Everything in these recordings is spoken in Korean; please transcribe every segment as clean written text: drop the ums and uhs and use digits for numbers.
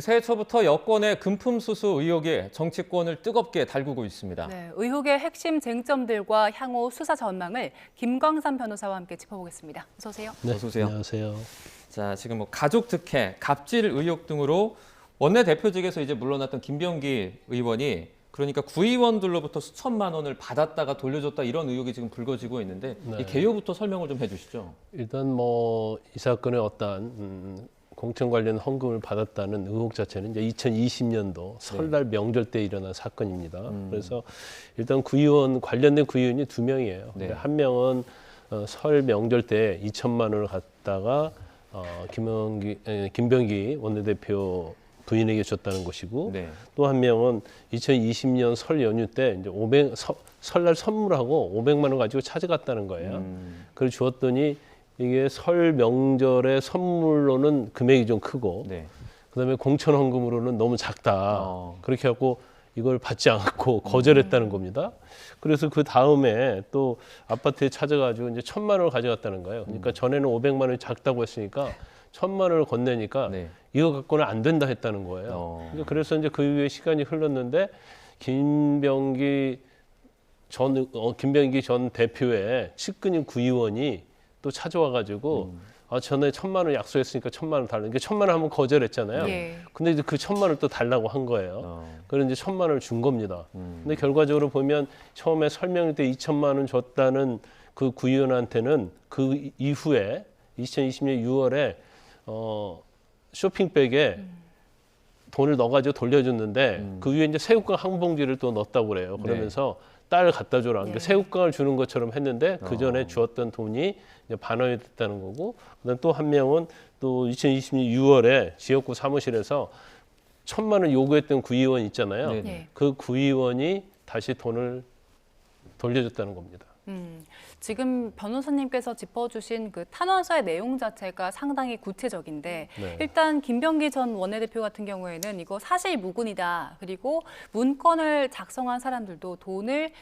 새해 초부터 여권의 금품수수 의혹이 정치권을 뜨겁게 달구고 있습니다. 네, 의혹의 핵심 쟁점들과 향후 수사 전망을 김광삼 변호사와 함께 짚어보겠습니다. 어서 오세요. 네, 어서 오세요. 안녕하세요. 자, 지금 가족 득회, 갑질 의혹 등으로 원내대표직에서 이제 물러났던 김병기 의원이 그러니까 구의원들로부터 수천만 원을 받았다가 돌려줬다 이런 의혹이 지금 불거지고 있는데 이 개요부터 설명을 좀 해주시죠. 일단 이 사건의 어떠한 공천 관련 헌금을 받았다는 의혹 자체는 이제 2020년도 설날 명절 때 일어난 사건입니다. 그래서 일단 관련된 구의원이 2명이에요. 네. 한 명은 설 명절 때 2천만 원을 갖다가 김병기 원내대표 부인에게 줬다는 것이고, 네. 또 한 명은 2020년 설 연휴 때 이제 설날 선물하고 500만 원 가지고 찾아갔다는 거예요. 그걸 주었더니 이게 설 명절에 선물로는 금액이 좀 크고, 네. 그다음에 공천 헌금으로는 너무 작다. 그렇게 하고 이걸 받지 않고 거절했다는 겁니다. 그래서 그 다음에 또 아파트에 찾아가지고 이제 1,000만 원을 가져갔다는 거예요. 그러니까 전에는 500만 원이 작다고 했으니까 1,000만 원을 건네니까 네. 이거 갖고는 안 된다 했다는 거예요. 그래서 이제 그 이후에 시간이 흘렀는데 김병기 전 대표의 측근인 구의원이 또 찾아와가지고 전에 1,000만 원 약속했으니까 1,000만 원 달라. 그러니까 1,000만 원 한번 거절했잖아요. 예. 근데 이제 그 1,000만 원을 또 달라고 한 거예요. 그래서 이제 1,000만 원을 준 겁니다. 근데 결과적으로 보면 처음에 설명일 때 2,000만 원 줬다는 그 구의원한테는 그 이후에 2020년 6월에 쇼핑백에 돈을 넣어가지고 돌려줬는데 그 위에 이제 새우깡 한 봉지를 또 넣었다고 그래요. 그러면서 딸 갖다 줘라. 그러니까 새우깡을 주는 것처럼 했는데 그 전에 주었던 돈이 이제 반환이 됐다는 거고, 그다음 또 한 명은 또 2020년 6월에 지역구 사무실에서 1,000만 원 요구했던 구의원 있잖아요. 네네. 그 구의원이 다시 돈을 돌려줬다는 겁니다. 지금 변호사님께서 짚어주신 그 탄원서의 내용 자체가 상당히 구체적인데 일단 김병기 전 원내대표 같은 경우에는 이거 사실 무근이다. 그리고 문건을 작성한 사람들도 돈을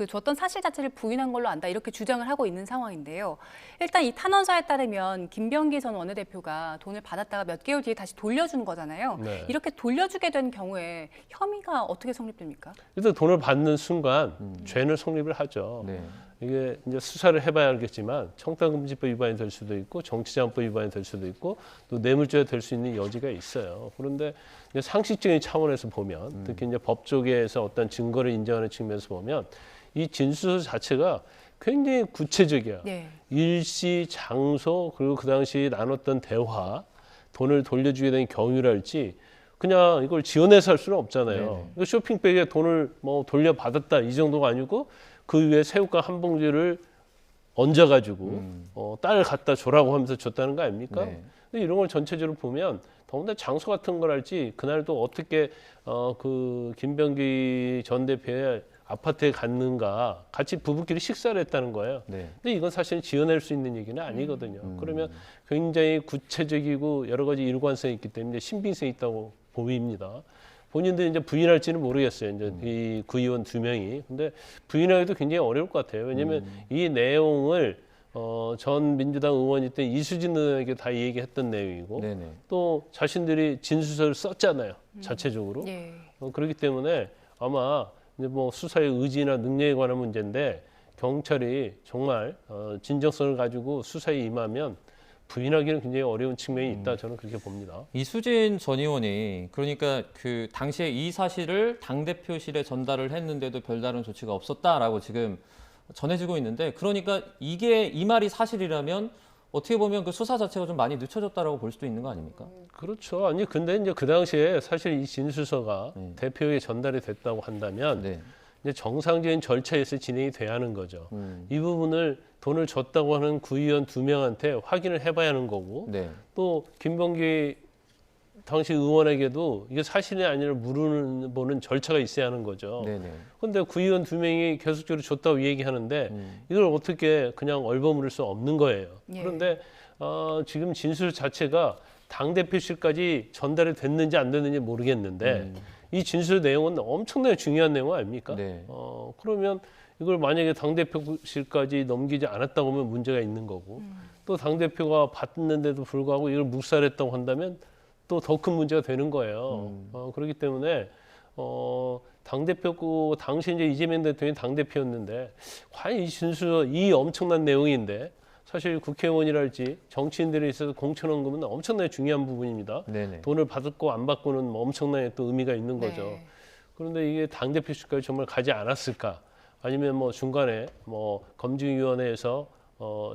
줬던 사실 자체를 부인한 걸로 안다. 이렇게 주장을 하고 있는 상황인데요. 일단 이 탄원서에 따르면 김병기 전 원내대표가 돈을 받았다가 몇 개월 뒤에 다시 돌려준 거잖아요. 네. 이렇게 돌려주게 된 경우에 혐의가 어떻게 성립됩니까? 일단 돈을 받는 순간 죄는 성립을 하죠. 네. 이게 이제 수사를 해봐야 알겠지만 청탁금지법 위반이 될 수도 있고 정치자금법 위반이 될 수도 있고 또 뇌물죄가 될 수 있는 여지가 있어요. 그런데 이제 상식적인 차원에서 보면 특히 이제 법 쪽에서 어떤 증거를 인정하는 측면에서 보면 이 진술서 자체가 굉장히 구체적이야. 네. 일시, 장소 그리고 그 당시 나눴던 대화, 돈을 돌려주게 된 경위랄지 그냥 이걸 지어내서 할 수는 없잖아요. 이거 쇼핑백에 돈을 돌려받았다 이 정도가 아니고 그 위에 새우깡 한 봉지를 얹어가지고 딸 갖다 줘라고 하면서 줬다는 거 아닙니까? 네. 근데 이런 걸 전체적으로 보면 더군다나 장소 같은 걸 알지 그날도 어떻게 그 김병기 전 대표의 아파트에 갔는가 같이 부부끼리 식사를 했다는 거예요. 네. 근데 이건 사실 지어낼 수 있는 얘기는 아니거든요. 그러면 굉장히 구체적이고 여러 가지 일관성이 있기 때문에 신빙성이 있다고 보입니다. 본인들이 이제 부인할지는 모르겠어요. 이제 이 구의원 2명이. 근데 부인하기도 굉장히 어려울 것 같아요. 왜냐하면 이 내용을 전 민주당 의원이 때 이수진 의원에게 다 얘기했던 내용이고 네네. 또 자신들이 진술서를 썼잖아요. 자체적으로. 예. 그렇기 때문에 아마 이제 수사의 의지나 능력에 관한 문제인데 경찰이 정말 진정성을 가지고 수사에 임하면 부인하기는 굉장히 어려운 측면이 있다. 저는 그렇게 봅니다. 이수진 전 의원이 그러니까 그 당시에 이 사실을 당대표실에 전달을 했는데도 별다른 조치가 없었다라고 지금 전해지고 있는데, 그러니까 이 말이 사실이라면 어떻게 보면 그 수사 자체가 좀 많이 늦춰졌다라고 볼 수도 있는 거 아닙니까? 그렇죠. 아니 근데 이제 그 당시에 사실 이 진술서가 대표에게 전달이 됐다고 한다면 네. 이제 정상적인 절차에서 진행이 돼야 하는 거죠. 이 부분을 돈을 줬다고 하는 구의원 2명한테 확인을 해봐야 하는 거고, 네. 또 김병기 당시 의원에게도 이게 사실이 아니라 물어보는 절차가 있어야 하는 거죠. 네네. 그런데 구의원 2명이 계속적으로 줬다고 얘기하는데 이걸 어떻게 그냥 얼버무릴 수 없는 거예요. 예. 그런데 지금 진술 자체가 당대표실까지 전달이 됐는지 안 됐는지 모르겠는데 이 진술 내용은 엄청나게 중요한 내용 아닙니까? 네. 그러면 이걸 만약에 당대표실까지 넘기지 않았다고 하면 문제가 있는 거고 또 당대표가 받는데도 불구하고 이걸 묵살했다고 한다면 또 더 큰 문제가 되는 거예요. 그렇기 때문에 당대표고 당시 이제 이재명 대통령이 당대표였는데 과연 이 엄청난 내용인데 사실 국회의원이랄지 정치인들에 있어서 공천원금은 엄청나게 중요한 부분입니다. 네네. 돈을 받고 안 받고는 뭐 엄청나게 또 의미가 있는 거죠. 네. 그런데 이게 당대표실까지 정말 가지 않았을까? 아니면 뭐 중간에 뭐 검증위원회에서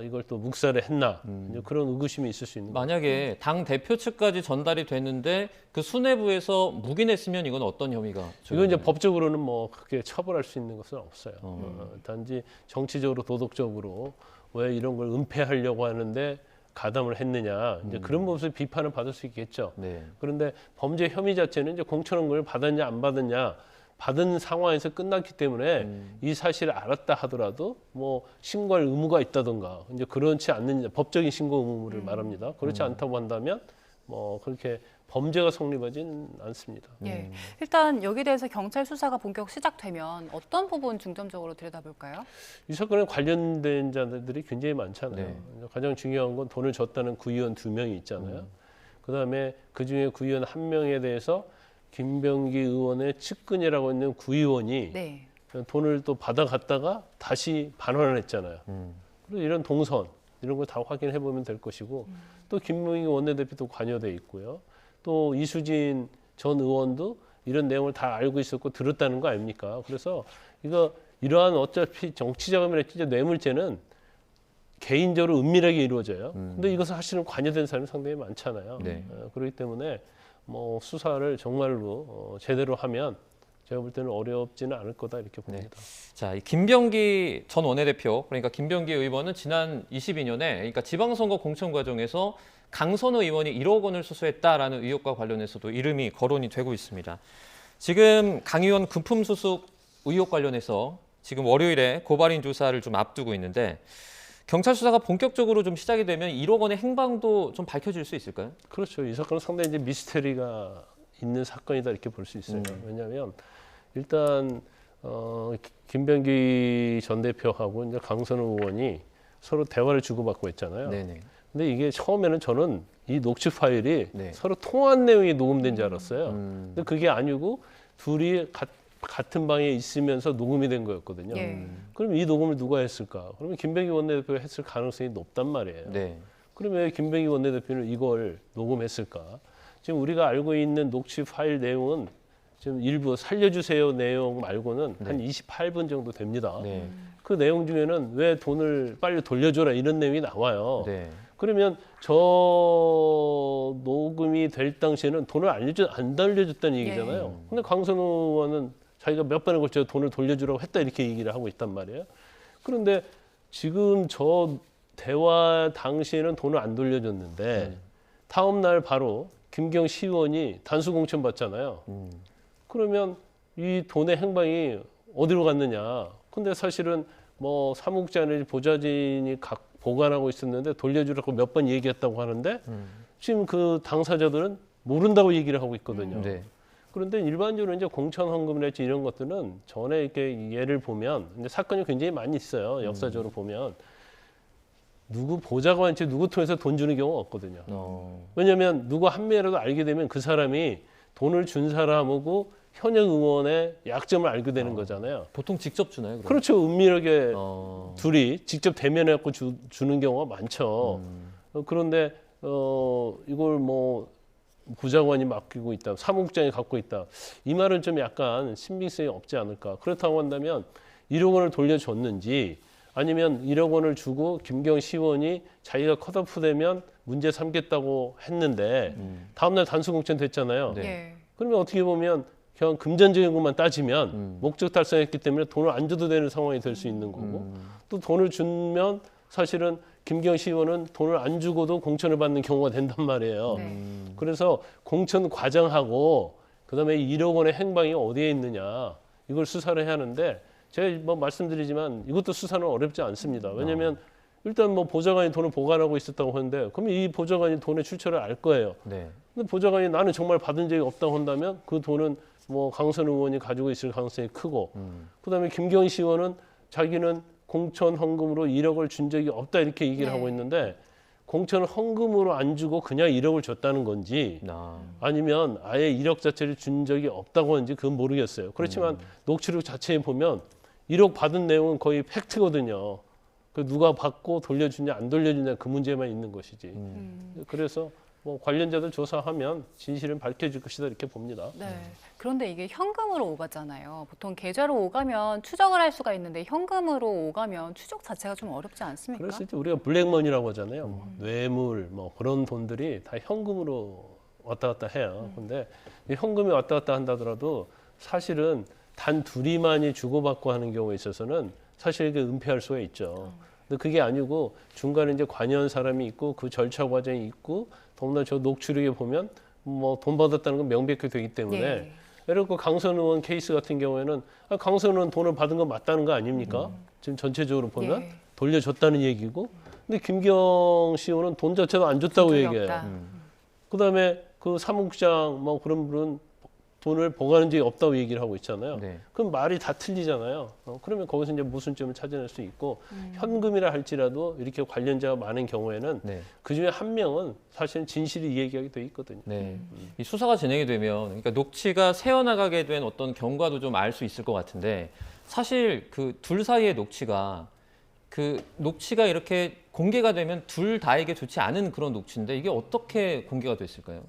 이걸 또 묵살을 했나? 이제 그런 의구심이 있을 수 있는 거죠. 만약에 당 대표 측까지 전달이 됐는데 그 수뇌부에서 묵인했으면 이건 어떤 혐의가? 이건 이제 법적으로는 뭐 크게 처벌할 수 있는 것은 없어요. 단지 정치적으로 도덕적으로 왜 이런 걸 은폐하려고 하는데 가담을 했느냐 이제 그런 모습 비판을 받을 수 있겠죠. 네. 그런데 범죄 혐의 자체는 이제 공천원금을 받았냐 안 받았냐 받은 상황에서 끝났기 때문에 이 사실을 알았다 하더라도 뭐 신고할 의무가 있다던가 이제 그렇지 않는 법적인 신고 의무를 말합니다. 그렇지 않다고 한다면 뭐 그렇게 범죄가 성립하지는 않습니다. 예. 일단 여기에 대해서 경찰 수사가 본격 시작되면 어떤 부분 중점적으로 들여다볼까요? 이 사건에 관련된 자들이 굉장히 많잖아요. 네. 가장 중요한 건 돈을 줬다는 구의원 2명이 있잖아요. 그다음에 그중에 구의원 1명에 대해서 김병기 의원의 측근이라고 있는 구의원이 네. 돈을 또 받아갔다가 다시 반환을 했잖아요. 그리고 이런 동선 이런 거 다 확인해 보면 될 것이고 또 김병기 원내대표도 관여돼 있고요. 또 이수진 전 의원도 이런 내용을 다 알고 있었고 들었다는 거 아닙니까? 그래서 이러한 어차피 정치자금이나 진짜 뇌물죄는 개인적으로 은밀하게 이루어져요. 근데 이것을 사실은 관여된 사람이 상당히 많잖아요. 네. 그렇기 때문에 뭐 수사를 정말로 제대로 하면 제가 볼 때는 어렵지는 않을 거다 이렇게 봅니다. 자, 이 김병기 전 원내대표, 그러니까 김병기 의원은 지난 22년에 그러니까 지방선거 공천 과정에서 강선우 의원이 1억 원을 수수했다라는 의혹과 관련해서도 이름이 거론이 되고 있습니다. 지금 강 의원 금품 수수 의혹 관련해서 지금 월요일에 고발인 조사를 좀 앞두고 있는데 경찰 수사가 본격적으로 좀 시작이 되면 1억 원의 행방도 좀 밝혀질 수 있을까요? 그렇죠. 이 사건은 상당히 이제 미스테리가 있는 사건이다 이렇게 볼 수 있어요. 왜냐하면 일단 김병기 전 대표하고 이제 강선우 의원이 서로 대화를 주고받고 했잖아요. 네네. 근데 이게 처음에는 저는 이 녹취 파일이 네. 서로 통화한 내용이 녹음된 줄 알았어요. 근데 그게 아니고 둘이 같은 방에 있으면서 녹음이 된 거였거든요. 예. 그럼 이 녹음을 누가 했을까? 그러면 김병기 원내대표가 했을 가능성이 높단 말이에요. 네. 그러면 왜 김병기 원내대표는 이걸 녹음했을까? 지금 우리가 알고 있는 녹취 파일 내용은 지금 일부 살려주세요 내용 말고는 한 28분 정도 됩니다. 네. 그 내용 중에는 왜 돈을 빨리 돌려줘라 이런 내용이 나와요. 네. 그러면 저 녹음이 될 당시에는 돈을 안 돌려줬다는 얘기잖아요. 근데 강선우 의원은 자기가 몇 번에 걸쳐 돈을 돌려주라고 했다 이렇게 얘기를 하고 있단 말이에요. 그런데 지금 저 대화 당시에는 돈을 안 돌려줬는데 다음 날 바로 김경 시의원이 단수 공천 받잖아요. 그러면 이 돈의 행방이 어디로 갔느냐? 근데 사실은 뭐 사무국장이 보좌진이 보관하고 있었는데 돌려주라고 몇 번 얘기했다고 하는데 지금 그 당사자들은 모른다고 얘기를 하고 있거든요. 네. 그런데 일반적으로 이제 공천 헌금이랄지 이런 것들은 전에 이렇게 예를 보면 이제 사건이 굉장히 많이 있어요. 역사적으로 보면 누구 보좌관한테 누구 통해서 돈 주는 경우가 없거든요. 왜냐하면 누구 한 명이라도 알게 되면 그 사람이 돈을 준 사람하고 현역 의원의 약점을 알게 되는 거잖아요. 보통 직접 주나요? 그럼? 그렇죠. 은밀하게 둘이 직접 대면해갖고 주는 경우가 많죠. 그런데 이걸 뭐 부장관이 맡기고 있다, 사무국장이 갖고 있다. 이 말은 좀 약간 신빙성이 없지 않을까. 그렇다고 한다면 1억 원을 돌려줬는지 아니면 1억 원을 주고 김경 시의원이 자기가 컷오프되면 문제 삼겠다고 했는데 다음날 단수공천 됐잖아요. 네. 예. 그러면 어떻게 보면 그냥 금전적인 것만 따지면 목적 달성했기 때문에 돈을 안 줘도 되는 상황이 될 수 있는 거고 또 돈을 주면 사실은 김경 시의원은 돈을 안 주고도 공천을 받는 경우가 된단 말이에요. 네. 그래서 공천 과정하고 그다음에 1억 원의 행방이 어디에 있느냐 이걸 수사를 해야 하는데 제가 뭐 말씀드리지만 이것도 수사는 어렵지 않습니다. 왜냐하면 일단 뭐 보좌관이 돈을 보관하고 있었다고 하는데 그러면 이 보좌관이 돈의 출처를 알 거예요. 네. 근데 보좌관이 나는 정말 받은 적이 없다고 한다면 그 돈은 뭐 강선 의원이 가지고 있을 가능성이 크고 그다음에 김경희 시의원은 자기는 공천 헌금으로 1억을 준 적이 없다 이렇게 얘기를 네. 하고 있는데 공천을 헌금으로 안 주고 그냥 1억을 줬다는 건지 아니면 아예 1억 자체를 준 적이 없다고 하는지 그건 모르겠어요. 그렇지만 녹취록 자체에 보면 1억 받은 내용은 거의 팩트거든요. 그 누가 받고 돌려주냐 안 돌려주냐 그 문제만 있는 것이지. 그래서 뭐 관련자들 조사하면 진실은 밝혀질 것이다 이렇게 봅니다. 네. 그런데 이게 현금으로 오가잖아요. 보통 계좌로 오가면 추적을 할 수가 있는데 현금으로 오가면 추적 자체가 좀 어렵지 않습니까? 그랬을 때 우리가 블랙머니라고 하잖아요. 뭐 뇌물 뭐 그런 돈들이 다 현금으로 왔다 갔다 해요. 근데 이 현금이 왔다 갔다 한다더라도 사실은 단 둘이만이 주고받고 하는 경우에 있어서는 사실 이게 은폐할 수가 있죠. 근데 그게 아니고 중간에 이제 관여한 사람이 있고 그 절차 과정이 있고 더구나 저 녹취록에 보면 뭐 돈 받았다는 건 명백히 되기 때문에 네. 예를 들어 강선 의원 케이스 같은 경우에는 강선 의원 돈을 받은 건 맞다는 거 아닙니까? 지금 전체적으로 보면 예. 돌려줬다는 얘기고 근데 김경 씨 의원은 돈 자체도 안 줬다고 적이 얘기해요. 없다. 그다음에 그 사무국장 뭐 그런 분은 돈을 보관한 적이 없다고 얘기를 하고 있잖아요. 네. 그럼 말이 다 틀리잖아요. 그러면 거기서 이제 모순점을 찾아낼 수 있고 현금이라 할지라도 이렇게 관련자가 많은 경우에는 네. 그 중에 한 명은 사실은 진실이 얘기하게 돼 있거든요. 네. 이 수사가 진행이 되면 그러니까 녹취가 새어나가게 된 어떤 경과도 좀 알 수 있을 것 같은데 사실 그 둘 사이의 녹취가 이렇게 공개가 되면 둘 다에게 좋지 않은 그런 녹취인데 이게 어떻게 공개가 됐을까요?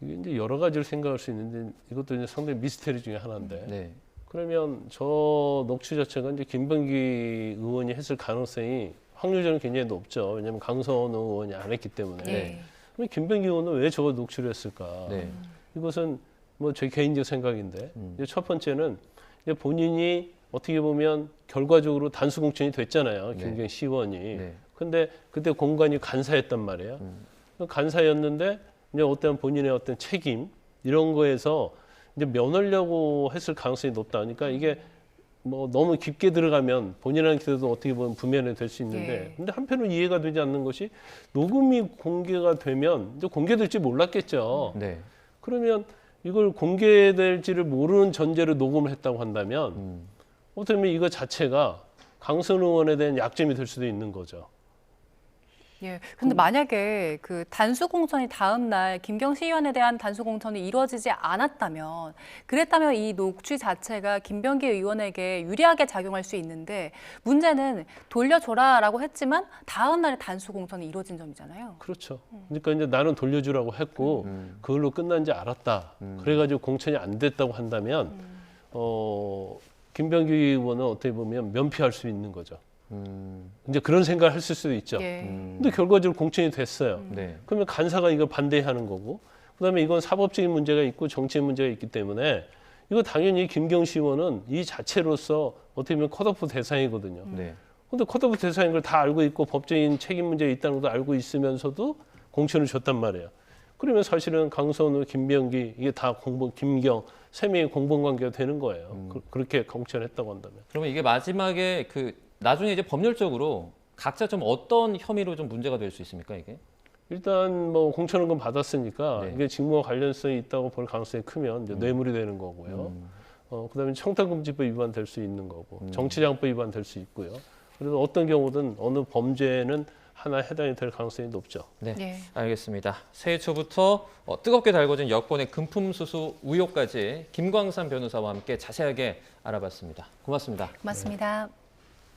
이게 이제 여러 가지를 생각할 수 있는데 이것도 이제 상당히 미스테리 중에 하나인데 네. 그러면 저 녹취 자체가 이제 김병기 의원이 했을 가능성이 확률적으로 굉장히 높죠. 왜냐하면 강성원 의원이 안 했기 때문에. 네. 그럼 김병기 의원은 왜 저거 녹취를 했을까? 네. 이것은 뭐 제 개인적 생각인데 이제 첫 번째는 이제 본인이 어떻게 보면 결과적으로 단수 공천이 됐잖아요. 네. 김경 시의원이. 네. 근데 그때 공관이 간사였단 말이에요. 간사였는데 이제 어떤 본인의 어떤 책임 이런 거에서 이제 면하려고 했을 가능성이 높다. 그러니까 이게 뭐 너무 깊게 들어가면 본인한테도 어떻게 보면 부면이 될 수 있는데 예. 근데 한편으로 이해가 되지 않는 것이 녹음이 공개가 되면 이제 공개될지 몰랐겠죠. 네. 그러면 이걸 공개될지를 모르는 전제로 녹음을 했다고 한다면 어떻게 보면 이거 자체가 강선 의원에 대한 약점이 될 수도 있는 거죠. 예. 근데 만약에 그 단수 공천이 다음 날 김경 시의원에 대한 단수 공천이 이루어지지 않았다면 그랬다면 이 녹취 자체가 김병기 의원에게 유리하게 작용할 수 있는데 문제는 돌려줘라라고 했지만 다음 날에 단수 공천이 이루어진 점이잖아요. 그렇죠. 그러니까 이제 나는 돌려주라고 했고 그걸로 끝난지 알았다. 그래가지고 공천이 안 됐다고 한다면 김병기 의원은 어떻게 보면 면피할 수 있는 거죠. 이제 그런 생각을 했을 수도 있죠. 예. 근데 결과적으로 공천이 됐어요. 네. 그러면 간사가 이걸 반대하는 거고, 그다음에 이건 사법적인 문제가 있고 정치의 문제가 있기 때문에 이거 당연히 김경시 의원은 이 자체로서 어떻게 보면 컷오프 대상이거든요. 네. 근데 컷오프 대상인 걸 다 알고 있고 법적인 책임 문제가 있다는 것도 알고 있으면서도 공천을 줬단 말이에요. 그러면 사실은 강선우, 김병기 이게 다 김경 세 명의 공범 관계가 되는 거예요. 그렇게 공천했다고 한다면. 그러면 이게 마지막에 나중에 이제 법률적으로 각자 좀 어떤 혐의로 좀 문제가 될 수 있습니까, 이게? 일단 뭐 공천헌금 받았으니까 네. 이게 직무와 관련성이 있다고 볼 가능성이 크면 이제 뇌물이 되는 거고요. 그다음에 청탁금지법 위반될 수 있는 거고 정치자금법 위반될 수 있고요. 그래서 어떤 경우든 어느 범죄는 하나 해당이 될 가능성이 높죠. 네, 예. 알겠습니다. 새해 초부터 뜨겁게 달궈진 여권의 금품수수 의혹까지 김광산 변호사와 함께 자세하게 알아봤습니다. 고맙습니다. 고맙습니다.